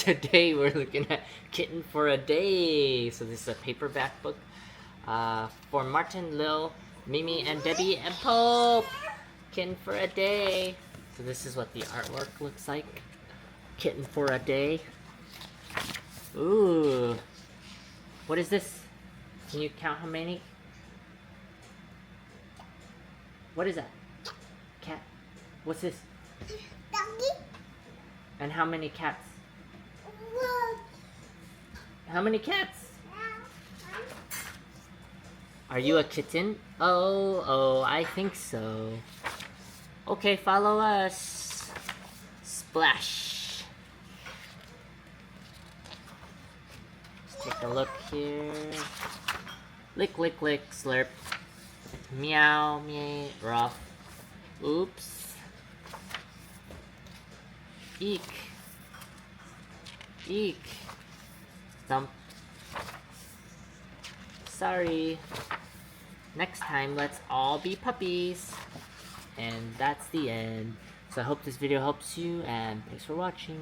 today we're looking at Kitten for a Day. So this is a paperback book for Martin, Lil, Mimi, and Debbie, and Pope. Kitten for a Day. So this is what the artwork looks like. Kitten for a Day. Ooh. What is this? Can you count how many? What is that? Cat. What's this? Doggy. And how many cats? How many cats? Are you a kitten? Oh, I think so. Okay, follow us. Splash. Let's take a look here. Lick, lick, lick, slurp. Meow, meow, rough. Oops. Eek. Eek. Thump. Sorry. Next time, let's all be puppies. And that's the end. So I hope this video helps you, and thanks for watching.